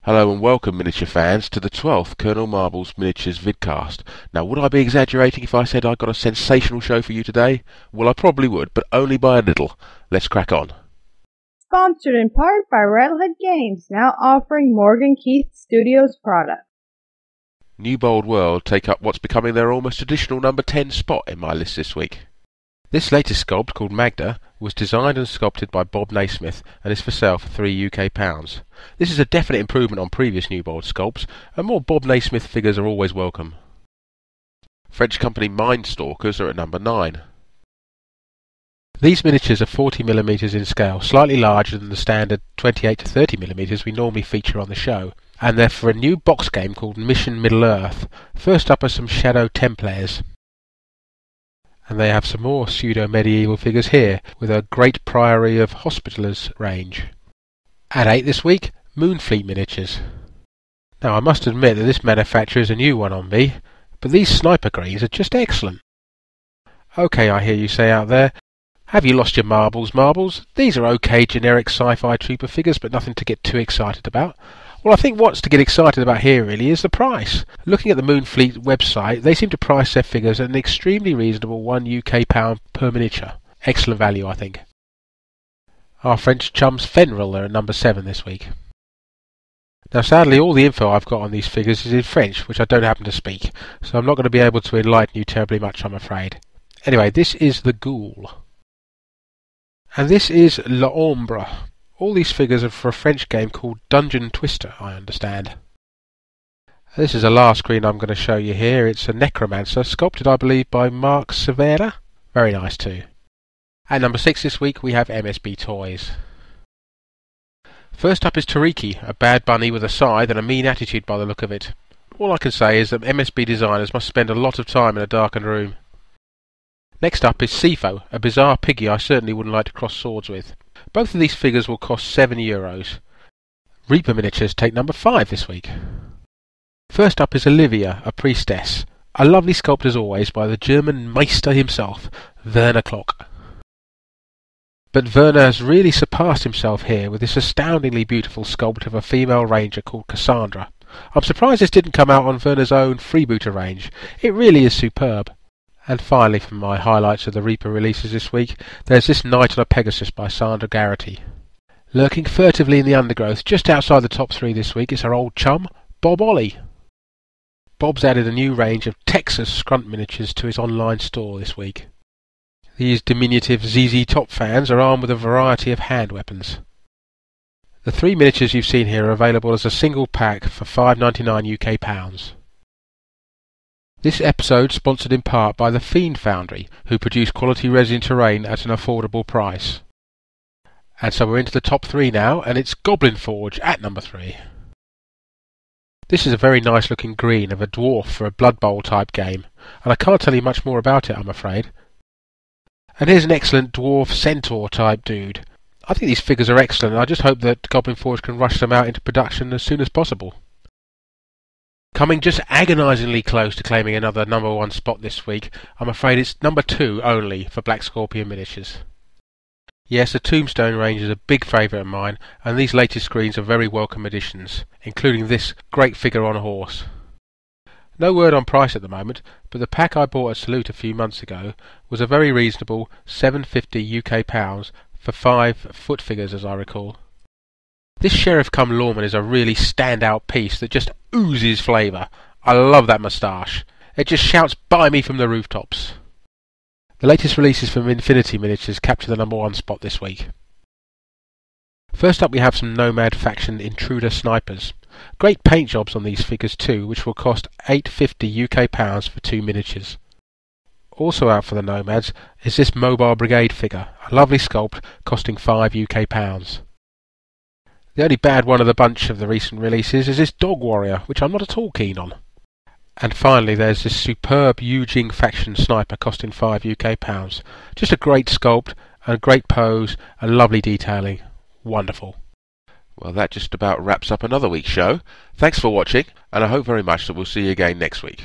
Hello and welcome, miniature fans, to the 12th Colonel Marbles Miniatures vidcast. Now, would I be exaggerating if I said I got a sensational show for you today? Well, I probably would, but only by a little. Let's crack on. Sponsored in part by Rattlehead Games, now offering Morgan Keith Studios products. New Bold World take up what's becoming their almost traditional number 10 spot in my list this week. This latest sculpt, called Magda, was designed and sculpted by Bob Naismith and is for sale for £3 UK. This is a definite improvement on previous New Bold sculpts, and more Bob Naismith figures are always welcome. French company Mindstalkers are at number 9. These miniatures are 40mm in scale, slightly larger than the standard 28 to 30mm we normally feature on the show, and they're for a new box game called Mission Middle-earth. First up are some Shadow Templares. And they have some more pseudo-medieval figures here, with a Great Priory of Hospitallers range. At 8 this week, Moonfleet miniatures. Now I must admit that this manufacturer is a new one on me, but these sniper greens are just excellent. OK, I hear you say out there, have you lost your marbles? These are OK generic sci-fi trooper figures, but nothing to get too excited about. Well, I think what's to get excited about here really is the price. Looking at the Moonfleet website, they seem to price their figures at an extremely reasonable £1 UK per miniature. Excellent value, I think. Our French chums Fenrir are at number 7 this week. Now sadly all the info I've got on these figures is in French, which I don't happen to speak, so I'm not going to be able to enlighten you terribly much, I'm afraid. Anyway, this is the Ghoul. And this is L'Ombre. All these figures are for a French game called Dungeon Twister, I understand. This is the last screen I'm going to show you here. It's a Necromancer, sculpted I believe by Mark Severa. Very nice too. At number 6 this week we have MSB Toys. First up is Tariki, a bad bunny with a scythe and a mean attitude by the look of it. All I can say is that MSB designers must spend a lot of time in a darkened room. Next up is Sifo, a bizarre piggy I certainly wouldn't like to cross swords with. Both of these figures will cost €7. Reaper Miniatures take number 5 this week. First up is Olivia, a priestess. A lovely sculpt as always by the German Meister himself, Werner Klock. But Werner has really surpassed himself here with this astoundingly beautiful sculpt of a female ranger called Cassandra. I'm surprised this didn't come out on Werner's own freebooter range. It really is superb. And finally, from my highlights of the Reaper releases this week, there's this Knight on a Pegasus by Sandra Garrity. Lurking furtively in the undergrowth just outside the top 3 this week is her old chum, Bob Ollie. Bob's added a new range of Texas Scrunt miniatures to his online store this week. These diminutive ZZ Top fans are armed with a variety of hand weapons. The 3 miniatures you've seen here are available as a single pack for £5.99 UK. This episode sponsored in part by the Fiend Foundry, who produce quality resin terrain at an affordable price. And so we're into the top 3 now, and it's Goblin Forge at number 3. This is a very nice looking green of a dwarf for a Blood Bowl type game, and I can't tell you much more about it, I'm afraid. And here's an excellent dwarf centaur type dude. I think these figures are excellent, and I just hope that Goblin Forge can rush them out into production as soon as possible. Coming just agonisingly close to claiming another number 1 spot this week, I'm afraid it's number 2 only for Black Scorpion Miniatures. Yes, the Tombstone range is a big favourite of mine, and these latest screens are very welcome additions, including this great figure on a horse. No word on price at the moment, but the pack I bought at Salute a few months ago was a very reasonable £7.50 UK for 5 foot figures, as I recall. This Sheriff cum Lawman is a really stand-out piece that just oozes flavour. I love that moustache. It just shouts "Buy me" from the rooftops. The latest releases from Infinity Miniatures capture the number 1 spot this week. First up we have some Nomad Faction Intruder Snipers. Great paint jobs on these figures too, which will cost £8.50 UK for 2 miniatures. Also out for the Nomads is this Mobile Brigade figure, a lovely sculpt costing £5 UK. The only bad one of the bunch of the recent releases is this Dog Warrior, which I'm not at all keen on. And finally there's this superb Yujing Faction Sniper costing £5 UK. Just a great sculpt, and a great pose, and lovely detailing. Wonderful. Well, that just about wraps up another week's show. Thanks for watching, and I hope very much that we'll see you again next week.